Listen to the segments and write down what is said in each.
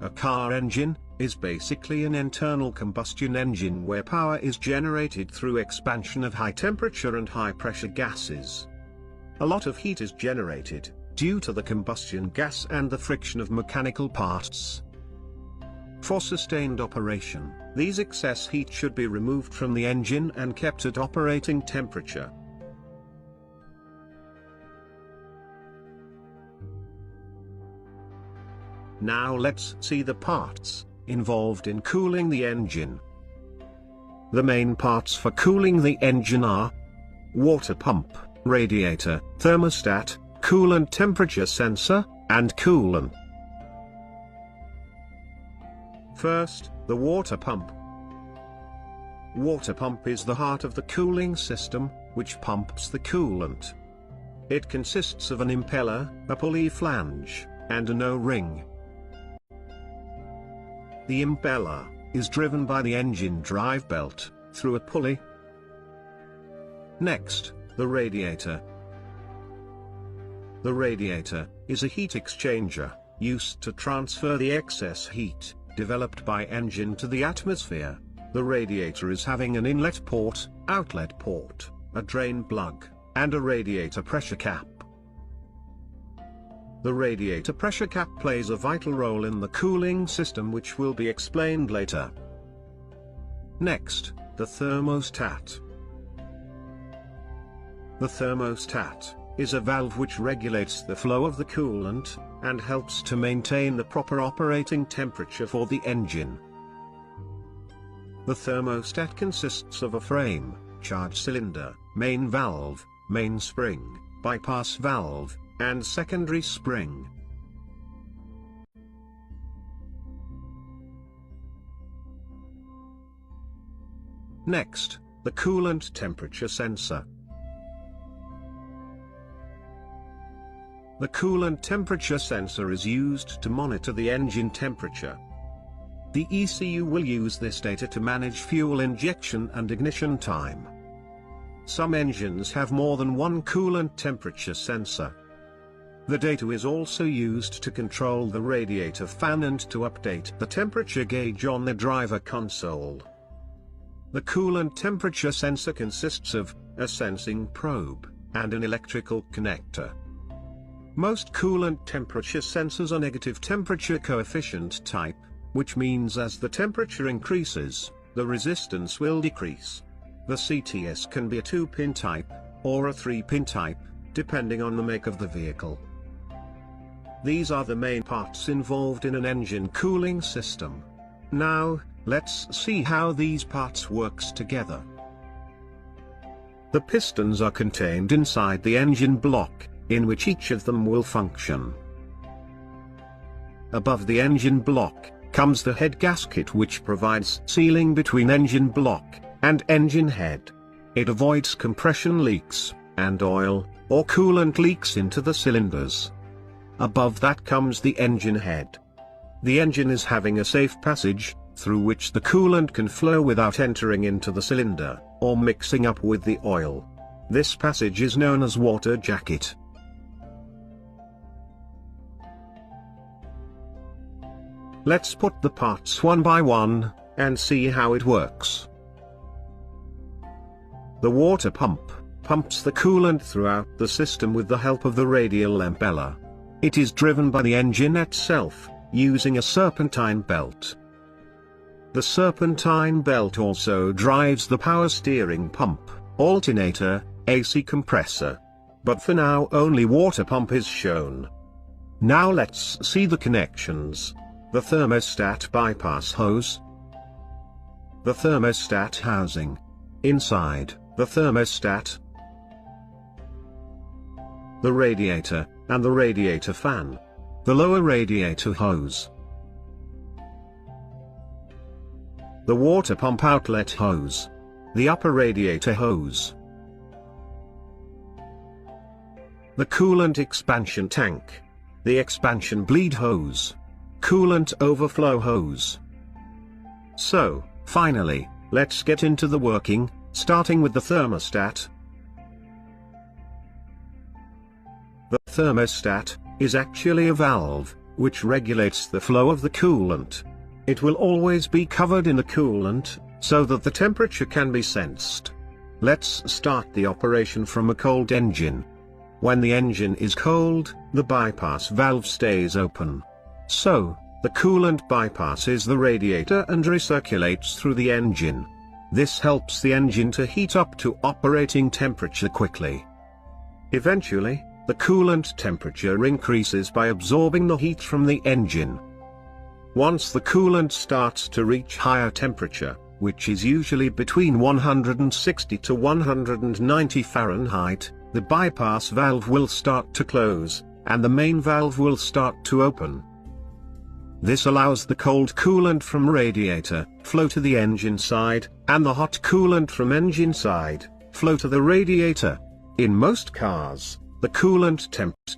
A car engine is basically an internal combustion engine where power is generated through expansion of high temperature and high pressure gases. A lot of heat is generated due to the combustion gas and the friction of mechanical parts. For sustained operation, these excess heat should be removed from the engine and kept at operating temperature. Now let's see the parts involved in cooling the engine. The main parts for cooling the engine are water pump, radiator, thermostat, coolant temperature sensor, and coolant. First, the water pump. Water pump is the heart of the cooling system, which pumps the coolant. It consists of an impeller, a pulley flange, and an O-ring. The impeller is driven by the engine drive belt through a pulley. Next, the radiator. The radiator is a heat exchanger used to transfer the excess heat developed by engine to the atmosphere. The radiator is having an inlet port, outlet port, a drain plug, and a radiator pressure cap. The radiator pressure cap plays a vital role in the cooling system, which will be explained later. Next, the thermostat. The thermostat is a valve which regulates the flow of the coolant and helps to maintain the proper operating temperature for the engine. The thermostat consists of a frame, charge cylinder, main valve, main spring, bypass valve, and secondary spring. Next, the coolant temperature sensor. The coolant temperature sensor is used to monitor the engine temperature. The ECU will use this data to manage fuel injection and ignition time. Some engines have more than one coolant temperature sensor. The data is also used to control the radiator fan and to update the temperature gauge on the driver console. The coolant temperature sensor consists of a sensing probe and an electrical connector. Most coolant temperature sensors are negative temperature coefficient type, which means as the temperature increases, the resistance will decrease. The CTS can be a 2-pin type, or a 3-pin type, depending on the make of the vehicle. These are the main parts involved in an engine cooling system. Now, let's see how these parts works together. The pistons are contained inside the engine block, in which each of them will function. Above the engine block comes the head gasket, which provides sealing between engine block and engine head. It avoids compression leaks and oil or coolant leaks into the cylinders. Above that comes the engine head. The engine is having a safe passage through which the coolant can flow without entering into the cylinder or mixing up with the oil. This passage is known as water jacket. Let's put the parts one by one and see how it works. The water pump pumps the coolant throughout the system with the help of the radial impeller. It is driven by the engine itself, using a serpentine belt. The serpentine belt also drives the power steering pump, alternator, AC compressor. But for now only water pump is shown. Now let's see the connections. The thermostat bypass hose. The thermostat housing. Inside the thermostat. The radiator, and the radiator fan. The lower radiator hose. The water pump outlet hose. The upper radiator hose. The coolant expansion tank. The expansion bleed hose. Coolant overflow hose. So, finally, let's get into the working, starting with the thermostat. The thermostat is actually a valve which regulates the flow of the coolant. It will always be covered in the coolant, so that the temperature can be sensed. Let's start the operation from a cold engine. When the engine is cold, the bypass valve stays open. So, the coolant bypasses the radiator and recirculates through the engine. This helps the engine to heat up to operating temperature quickly. Eventually, the coolant temperature increases by absorbing the heat from the engine. Once the coolant starts to reach higher temperature, which is usually between 160 to 190 Fahrenheit, the bypass valve will start to close, and the main valve will start to open. This allows the cold coolant from radiator flow to the engine side, and the hot coolant from engine side flow to the radiator. In most cars, the coolant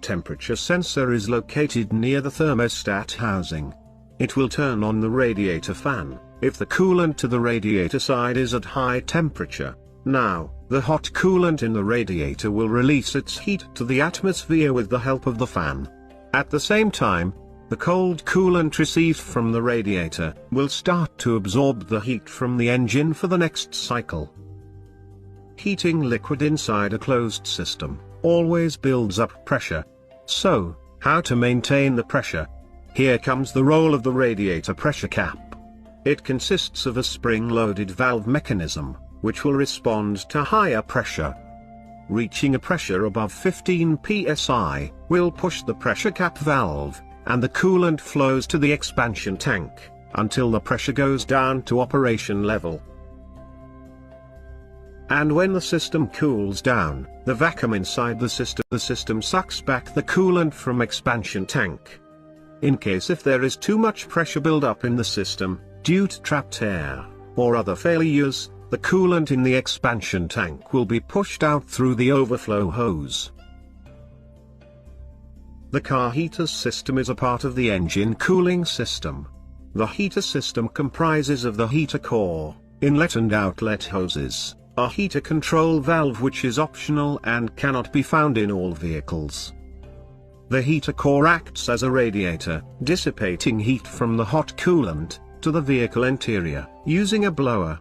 temperature sensor is located near the thermostat housing. It will turn on the radiator fan if the coolant to the radiator side is at high temperature. Now, the hot coolant in the radiator will release its heat to the atmosphere with the help of the fan. At the same time, the cold coolant received from the radiator will start to absorb the heat from the engine for the next cycle. Heating liquid inside a closed system always builds up pressure. So, how to maintain the pressure? Here comes the role of the radiator pressure cap. It consists of a spring-loaded valve mechanism, which will respond to higher pressure. Reaching a pressure above 15 psi will push the pressure cap valve, and the coolant flows to the expansion tank, until the pressure goes down to operation level. And when the system cools down, the vacuum inside the system sucks back the coolant from expansion tank. In case if there is too much pressure build-up in the system, due to trapped air, or other failures, the coolant in the expansion tank will be pushed out through the overflow hose. The car heater system is a part of the engine cooling system. The heater system comprises of the heater core, inlet and outlet hoses, a heater control valve which is optional and cannot be found in all vehicles. The heater core acts as a radiator, dissipating heat from the hot coolant to the vehicle interior, using a blower,